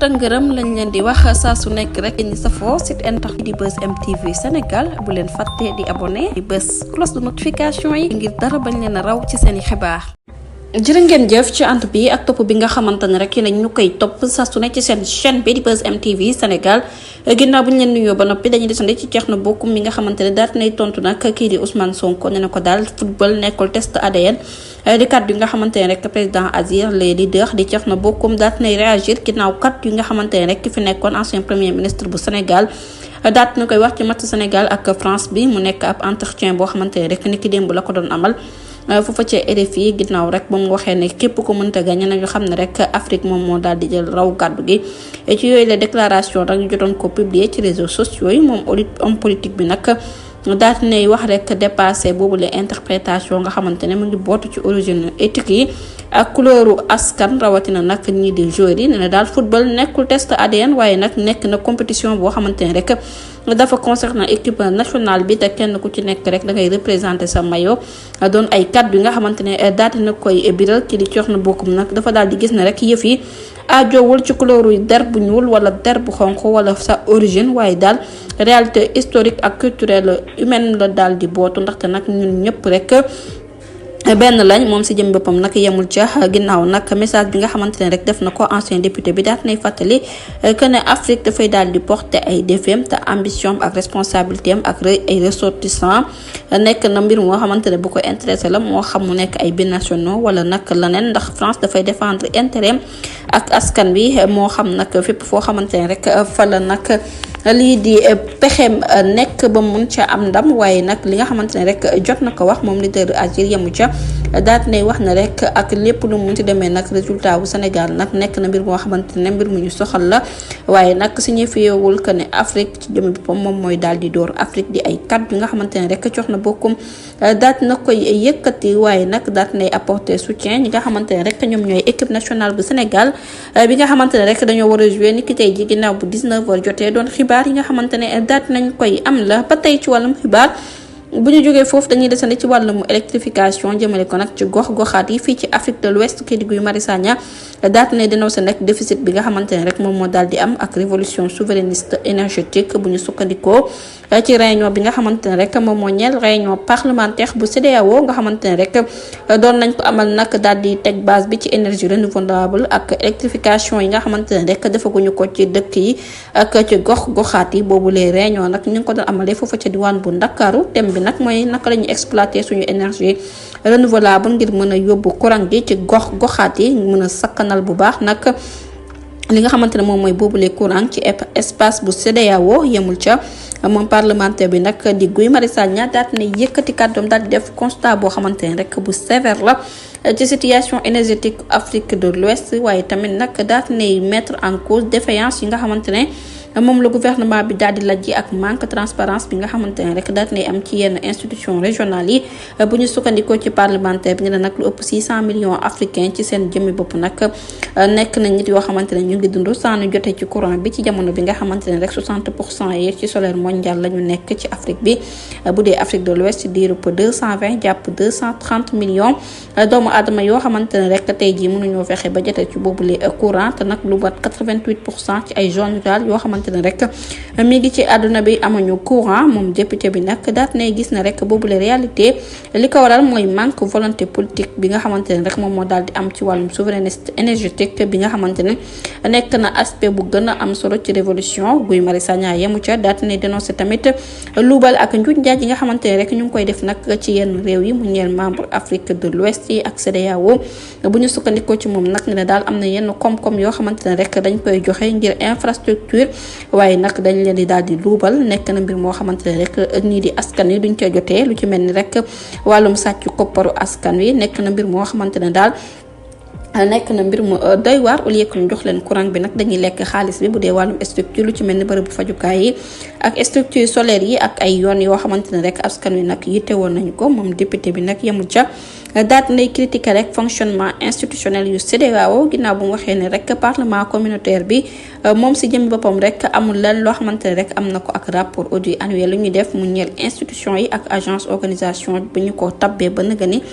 tëngërëm lañ leen di wax saa su nekk rek ñi safoo site internet di Buzz M TV Sénégal bu leen fàtte di abonné di bës cloche de notification yi ngir dara bañ leen a raw ci seeni xibaar. jërë ngeen jëf ci ànd bi ak topp bi nga xamante ne rek yéen ñu koy topp saa su nekk ci seen chaîne bi di Buzz M TV Sénégal ginnaaw bu ñu leen nuyoo ba noppi dañuy desandi ci Thierno Bocoum mi nga xamante ne daal nay tontu nag kii di Ousmane Sonko ne na ko daal football nekkul test ADN. di kat yi nga xamante ne rek président Azir les leaders di Thierno Bocoum daat nay réagir ginnaaw kat yi nga xamante ne rek fi nekkoon ancien premier ministre bu Sénégal daat na koy wax ci match Sénégal ak France bi mu nekk ab entretien boo xamante ne rek ni ki démb la ko doon amal foofa ci RFI ginnaaw rek ba mu waxee ne képp ko mënta gagné nañu xam ne rek Afrique moom moo daal di jël raw gàddu gi ci yooyu la déclaration rek ñu jotoon ko publier ci réseaux sociaux yi moom homme politique bi nag daal di nay wax rek dépassé boobu la interprétation nga xamante ne mu ngi bootu ci origine éthique yi ak couleuru askan rawatina nag ñii di joueurs yi ne na daal football nekkul test ADN waaye nag nekk na compétition boo xamante ne rek dafa concerné équipe nationale bi te kenn ku ci nekk rek da ngay représenté sa maillot doon ay kàddu yi nga xamante ne daal di na koy biral ci di Thierno Bocoum nag dafa daal di gis ne rek yëf yi ajoowul ci couleur der bu ñuul wala der bu xonq wala sa origine waaye daal réalité historique ak culturelle humaine la daal di bootu ndaxte nag ñun ñëpp rek benn lañ moom si jëm boppam nag yemul ca ginnaaw nag message bi nga xamante ne rek def na ko ancien député bi daal nay fàttali que ne Afrique dafay daal di porter ay défis te ambition ak responsabilité am ak ay ressortissants nekk na mbir moo xamante ne bu ko intéressé la moo xam mu nekk ay binationaux wala nag leneen ndax France dafay défendre intérêt ak askan bi moo xam nag fépp foo xamante ne rek fa la nag lii di pexem nekk ba mun ca am ndam waaye nag li nga xamante ne rek jot na ko wax moom leader Azir yemu ca daat nay wax na rek ak lépp lu mun ci demee nag résultat bu Sénégal nag nekk na mbir moo xamante ne mbir mu ñu soxal la waaye nag signifiewul que ne Afrique ci jëme boppam moom mooy daal di door Afrique di ay kàddu yi nga xamante ne rek Thierno Bocoum daat na koy yëkkati waaye nag daat nay apporter soutien ñi nga xamante ne rek ñoom ñooy équipe nationale bu Sénégal bi nga xamante ne rek dañoo war a jouer ni ki tey ji ginnaaw bu 19h jotee doon xibaar yi nga xamante ne daat nañ koy am la ba tey ci wàllum xibaar bu ñu jógee foofu dañuy desandi ci wàllum électrification jëmale ko nag ci gox-goxaat yi fii ci Afrique de l'Ouest kii di Guy Marius Sagna daat na dénoncé nag déficit bi nga xamante ne rek moom moo daal di am ak révolution souverainiste énergétique bu ñu sukkandikoo ci réunion bi nga xamante ne rek moom moo ñeel réunion parlementaire bu CEDEAO nga xamante ne rek doon nañ ko amal nag daal di teg base bi ci énergie renouvelable ak électrification yi nga xamante ne rek defaguñu ko ci dëkk yi ak ci gox-goxaat yi boobu les réunion nag ñu ngi ko doon amalee foofu ca diwaan bu Ndakaaru thème bi nag mooy naka la ñuy exploiter suñu énergie renouvelable ngir mën a yóbbu courant gi ci gox-goxaat yi mën a sakkanal bu baax nag li nga xamante ne moom mooy boobule courant ci espace bu CEDEAO yemul ca moom parlementaire bi nag di Guy Marius Sagna daat na yëkkati kàddoom daal di def constat boo xamante ne rek bu sévère la ci situation énergétique Afrique de l'Ouest waaye tamit nag daat nay mettre en cause défaillance yi nga xamante ne moom la gouvernement bi daal di lajji ak manque transparence bi nga xamante ne rek daat nay am ci yenn institution régionales yi bu ñu sukkandikoo ci parlementaire bi ñu ne nag lu ëpp 600 millions africains ci seen jëmmi bopp nag nekk na nit yoo xamante ne ñu ngi dund sans ñu jotee ci courant bi ci jamono bi nga xamante ne rek 60% yi ci solaire mondial la ñu nekk ci Afrique bi bu dee Afrique de l'Ouest diirub 220 jàpp 230 millions doomu aadama yoo xamante ne rek tey jii mënuñoo fexe ba jotee ci boobule courant te nag lu bat 88% ci ay zones rurales yoo xamante ne rek mi ngi ci àdduna bi amuñu courant moom député bi nag daat nay gis ne rek boobule réalité li ko waral mooy manque volonté politique bi nga xamante ne rek moom moo daal di am ci wàllum souveraineté énergétique bi nga xamante ne nekk na aspect bu gën a am solo ci révolution Guy Marius Sagna yemu ca daat nay dénoncé tamit luubal ak njuuj njaaj yi nga xamante ne rek ñu ngi koy def nag ci yenn réew yi mu ñeel membre Afrique de l'Ouest yi ak CEDEAO bu ñu sukkandikoo ci moom nag ne daal am na yenn koom-koom yoo xamante ne rek dañ koy joxe ngir infrastructure waaye nag dañ leen di daal di luubal nekk na mbir moo xamante ne rek ñii di askan wi duñ ca jotee lu ci mel ni rek wàllum sàcc kopparu askan wi nekk na mbir moo xamante ne daal nekk na mbir mu doy waar au lieu que ñu jox leen courant bi nag dañuy lekk xaalis bi bu dee wàllum structure lu ci mel ni bërëbu fajukaay yi ak structure solaire yi ak ay yoon yoo xamante ne rek askan wi nag yitte woon nañu ko moom député bi nag yemul ca daat nay critiquer rek fonctionnement institutionnel yu CEDEAO ginnaaw bu mu waxee ne rek parlement communautaire bi moom si jëmmi boppam rek amul lan loo xamante ne rek am na ko ak rapport audit annuel lu ñu def mu ñeel institution yi ak agence organisation bi ñu ko tabbee ba nëga ni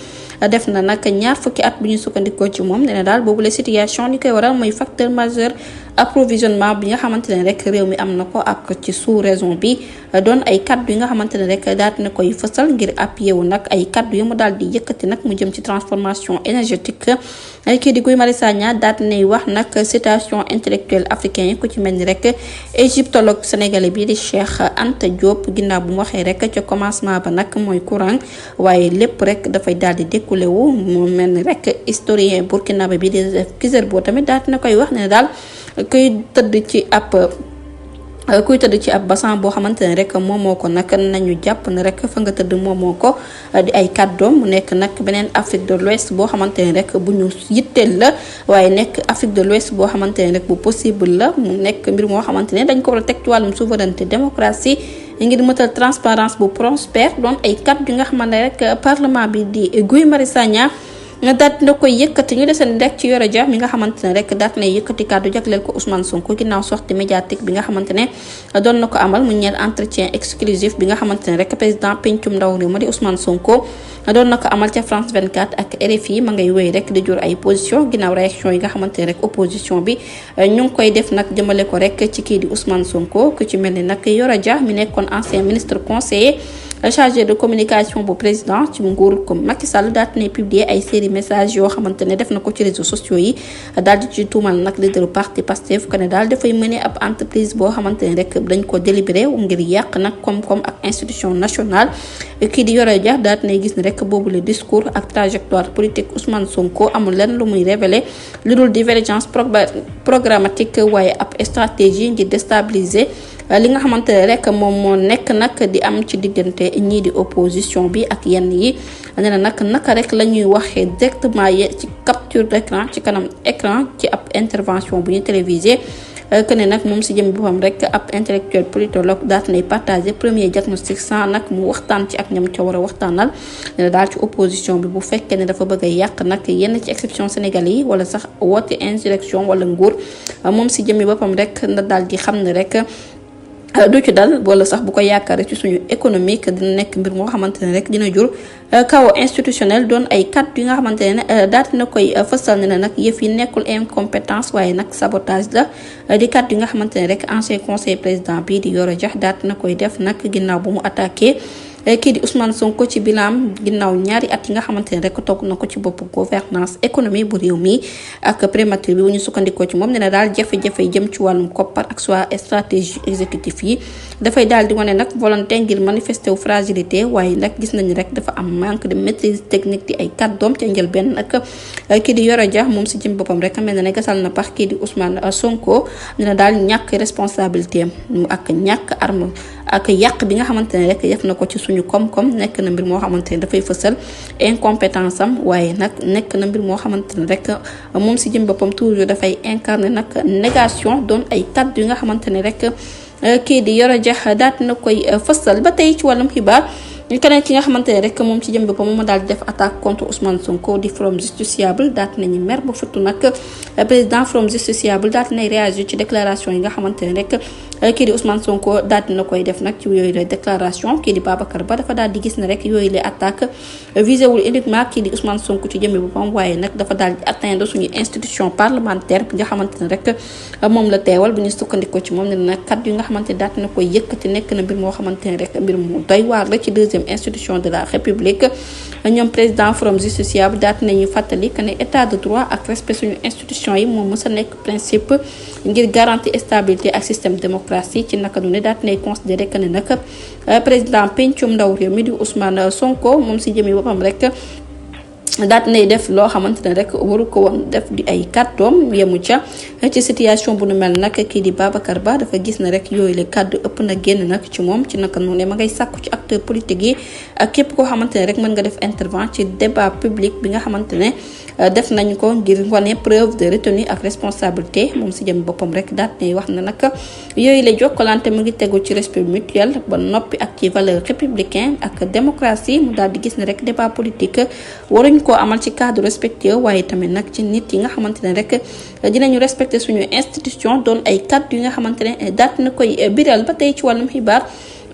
def na nag ñaar fukki at bu ñu sukkandikoo ci moom nee na daal boobu la situation li koy waral mooy facteur majeur approvisionnement bi nga xamante ne rek réew mi am na ko ak ci sous-région bi doon ay kaddu yi nga xamante ne rek daal dina koy fësal ngir appuyé wu nag ay kaddu yu mu daal di yëkkati nag mu jëm ci transformation énergétique kii di Guy Marius Sagna daal dinay wax nag citation intellectuelle africain yi ku ci mel ni rek égyptologue sénégalais bi di Cheikh Anta Diop ginnaaw bu mu waxee rek ca commencement ba nag mooy courant waaye lépp rek dafay daal di découlé wu mu mel ni rek historien burkinabé bi di Kizerbo tamit daal dina koy wax ne daal kuy tëdd ci ab bassin boo xamante ne rek moomoo ko nag nañu jàpp ne rek fa nga tëdd moomoo ko di ay kàddoom mu nekk nag beneen Afrique de l'Ouest boo xamante ne rek bu ñu yitteel la waaye nekk Afrique de l'Ouest boo xamante ne rek bu possible la mu nekk mbir moo xamante ne dañ ko war a teg ci wàllum souveraineté démocratie ngir mëtal transparence bu prospère doon ay kàddu yi nga xamante ne rek parlement bi di Guy Marius Sagna daat na koy yëkkati. ñu deseen rek ci Yoro Dia mi nga xamante ne rek daat na yëkkati kàddu jagleel ko Ousmane Sonko ginnaaw sortie médiatique bi nga xamante ne doon na ko amal mu ñeel entretien exclusif bi nga xamante ne rek président pencum ndaw réew ma di Ousmane Sonko doon na ko amal ca France 24 ak RFI ma ngay wéy rek di jur ay position ginnaaw réaction yi nga xamante ne rek opposition bi ñu ngi koy def nag jëmale ko rek ci kii di Ousmane Sonko ku ci mel ni nag Yoro Dia mi nekkoon ancien ministre conseiller chargé de communication bu président ci nguur ko Macky Sall daal di publier ay série message yoo xamante ne def na ko ci réseaux sociaux yi daal di ci tuumal nag leader parti Pastef que ne daal dafay mener ab entreprise boo xamante ne rek dañ ko délibéré ngir yàq nag koom-koom ak institution nationale kii di Yoro Dia daal di gis ne rek boobu le discours ak trajectoire politique Ousmane Sonko amul lenn lu muy révélé lu dul divergence programmatique waaye ab stratégie ngir déstabiliser li nga xamante ne rek moom moo nekk nag di am ci diggante ñii di opposition bi ak yenn yi nee na nag naka rek la ñuy waxee directement ci capture d'écran ci kanam écran ci ab intervention bu ñu télévisé que ne nag moom si jëm boppam rek ab intellectuel politologue daat nay partagé premier diagnostic sans nag mu waxtaan ci ak ñam ca war a waxtaanal ne daal ci opposition bi bu fekkee ne dafa bëgg a yàq nag yenn ci exception sénégalais yi wala sax woote insurrection wala nguur moom si jëmmi boppam rek na daal di xam ne rek du ci dal wala sax bu ko yaakaar ci suñu économique dina nekk mbir moo xamante ne rek dina jur chaos institutionnel doon ay kàddu yi nga xamante ne daal dina koy fësal ne nag yëf yi nekkul incompétence waaye nag sabotage la di kàddu yi nga xamante ne rek ancien conseil président bii di Yoro Dia daal dina koy def nag ginnaaw bu mu attaqué kii di Ousmane Sonko ci bilan ginnaaw ñaari at yi nga xamante ne rek toog na ko ci bopp gouvernance économie bu réew mi ak primature bi bu ñu sukkandikoo ci moom ne na daal jafe-jafe jëm ci wàllum koppar ak soit stratégie exécutif yi dafay daal di wane nag volonté ngir manifester wu fragilité waaye nag gis nañu rek dafa am manque de maîtrise technique di ay kàddoom ca njëlbeen nag kii di Yoro Dia moom si jëm boppam rek mel na ne gasal na pax kii di Ousmane Sonko ne na daal ñàkk responsabilité am ak ñàkk arme ak yàq bi nga xamante ne rek def na ko ci suñu koom-koom nekk na mbir moo xamante ne dafay fësal incompétence am waaye nag nekk na mbir moo xamante ne rek moom si jëm boppam toujours dafay incarner nag négation doon ay kàddu yi nga xamante ne rek kii di Yoro Dia daat na koy fësal ba tey ci wàllum xibaar keneen ki nga xamante ne rek moom ci jëm boppam moom daal di def attaque contre Ousmane Sonko di Forum Justiciable daat nañu mer ba futtu nag président Forum Justiciable daat nay réagir ci déclaration yi nga xamante ne rek kii di Ousmane Sonko daal dina koy def nag ci yooyu la déclaration kii di Babacar Ba dafa daal di gis ne rek yooyu la attaque visé wul uniquement kii di Ousmane Sonko ci jëmmi boppam waaye nag dafa daal di atteindre suñu institution parlementaire bi nga xamante ne rek moom la teewal bu ñu sukkandikoo ci moom ne nag kaddu yi nga xamante ne daal dina koy yëkkati nekk na mbir moo xamante ne rek mbir mu doy waar la ci deuxième institution de la République ñoom président Forum Justiciable daal nañu fàttali que ne état de droit ak respect suñu institution yi moom mës a nekk principe ngir garantie stabilité ak système démocratie ci naka nu ne daal nay considéré que ne nag président pencum ndaw réew mi di Ousmane Sonko moom si jëmi boppam rek daat nay def loo xamante ne rek waru ko woon def di ay kàddoom yemu ca ci situation bu nu mel nag kii di Babacar Ba dafa gis ne rek yooyu la kàddu ëpp na génn nag ci moom ci naka noonu ma ngay sàkku ci acteur politique yi ak képp koo xamante ne rek mën nga def intervention ci débat public bi nga xamante ne def nañ ko ngir wane preuve de retenue ak responsabilité moom si jëm boppam rek daat nay wax ne nag yooyu la jokkalante mu ngi tegu ci respect mutuel ba noppi ak ci valeur républicaine ak démocratie mu daal di gis ne rek débat politique waruñ koo amal ci cadre respecté waaye tamit nag ci nit yi nga xamante ne rek dinañu respecté suñu institution doon ay cadre yi nga xamante ne daat na koy biral ba tey ci wàllum xibaar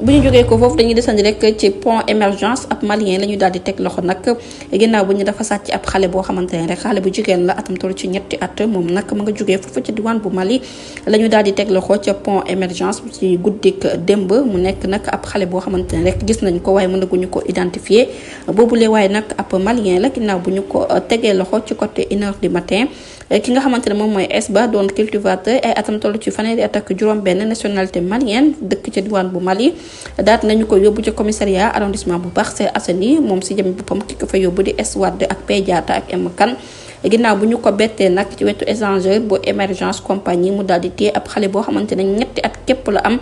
bu ñu jógee ko foofu dañuy desandi rek ci pont émergence ab malien la ñu daal di teg loxo nag ginnaaw bu ñu dafa sàcc ab xale boo xamante ne rek xale bu jigéen la atam toll ci ñetti at moom nag ma nga jógee foofu ci diwaan bu Mali la ñu daal di teg loxo ca pont émergence ci guddik démb mu nekk nag ab xale boo xamante ne rek gis nañ ko waaye mënaguñu ko identifier boobule waaye nag ab malien la ginnaaw bu ñu ko tegee loxo ci côté 1h du matin ki nga xamante ne moom mooy Esba doon cultivateur ay atam toll ci fanweeri at ak juróom-benn nationalité malienne dëkk ca diwaan bu Mali daat nañu ko yóbbu ca commissariat arrondissement bu Parcelles Assainies moom si jëm boppam ki ko fa yóbbu di Es Wade ak P Diatta ak M Kane ginnaaw bu ñu ko bettee nag ci wetu échangeur bu émergence compagnie mu daal di téye ab xale boo xamante ne ñetti at képp la am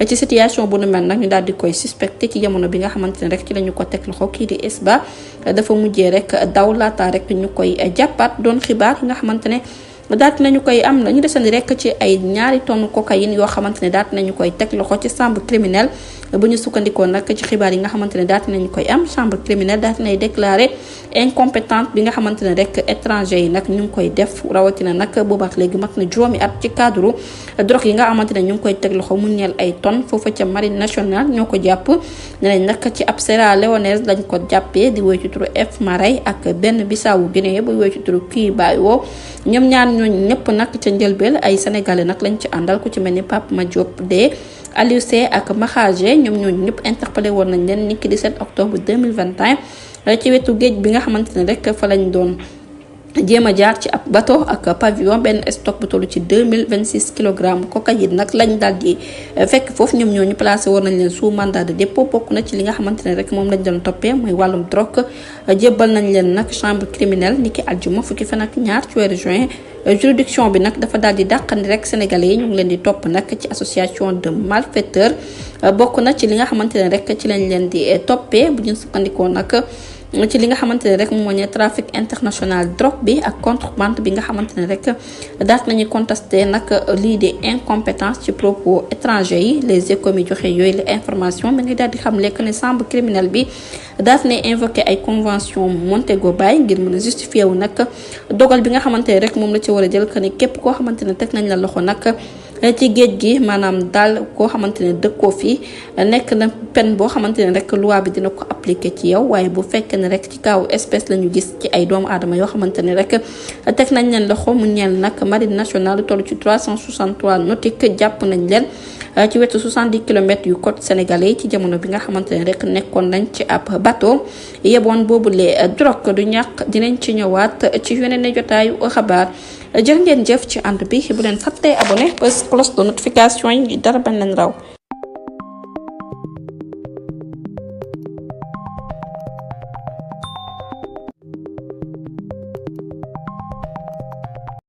ci situation bu nu mel nag ñu daal di koy suspecté ci jamono bi nga xamante ne rek ci la ñu ko teg loxo kii di Esba dafa mujjee rek daw laata rek ñu koy jàppaat doon xibaar yi nga xamante ne daat nañu koy am nañu desandi rek ci ay 2 tonnes cocaïne yoo xamante ne daat nañu koy teg loxo ci chambre criminelle bu ñu sukkandikoo nag ci xibaar yi nga xamante ne daat nañu koy am chambre criminelle daat nay déclaré incompétente bi nga xamante ne rek étranger yi nag ñu ngi koy def rawatina nag boobaak léegi mat na juróomi at ci cadre drogue yi nga xamante ne ñu ngi koy teg loxo mu ñeel ay tonnes foofu ca marine nationale ñoo ko jàpp ne nañ nag ci ab Sierra Leonaise lañ ko jàppee di woy ci turu F Maray ak benn Bissau Guinée bu woy ci turu kii Bayo ñoom ñaar ñooñu ñëpp nag ca njëlbeel ay sénégalais nag lañ ci àndal ku ci mel ni Pape Madiop de Aliou Seye ak Mahagé ñoom ñooñu ñëpp interpellé woon nañ leen niki 17 octobre 2021 ci wetu géej bi nga xamante ne rek fa lañ doon jéem a jaar ci ab bateau ak pavillon benn stock bu toll ci 2026 kilogrammes cocaïne nag lañ daal di fekk foofu ñoom ñooñu placé woon nañ leen sous mandat de dépôt bokk na ci li nga xamante ne rek moom lañ doon toppee mooy wàllum drogue jébbal nañ leen nag chambre criminelle niki aljuma fukki fan ak ñaar ci weeru juin juridiction bi nag dafa daal di dàqandi rek sénégalais yi ñu ngi leen di topp nag ci association de malfaiteurs bokk na ci li nga xamante ne rek ci lañ leen di toppee bu ñu sukkandikoo nag ci li nga xamante ne rek moo ñe trafic international drogue bi ak contrebande bi nga xamante ne rek daat nañu contesté nag lii de incompétence ci propos étrangers yi les échos mi joxe yooyu la information mi ngi daal di xam lekk ne chambre criminelle bi daat ne invoqué ay convention Montego Bay ngir mën a justifié wu nag dogal bi nga xamante ne rek moom la ci war a jël que ne képp koo xamante ne teg nañ la loxo nag ci géej gi maanaam daal koo xamante ne dëkkoo fii nekk na peine boo xamante ne rek loi bi dina ko appliqué ci yow waaye bu fekkee ne rek ci kaw espèce la ñu gis ci ay doomu aadama yoo xamante ne rek teg nañ leen loxo mu ñeel nag marine nationale toll ci 363 nautique jàpp nañ leen ci wetu 70 kilomètres yu côte sénégalais ci jamono bi nga xamante ne rek nekkoon nañ ci ab bateau yeboon boobule drogue du ñàkk dinañ ci ñëwaat ci yeneen i jotaayu xabaar jërë ngeen jëf ci ànd bi bu leen fàttee abonné bës cloche de notification yi dara bañ leen raw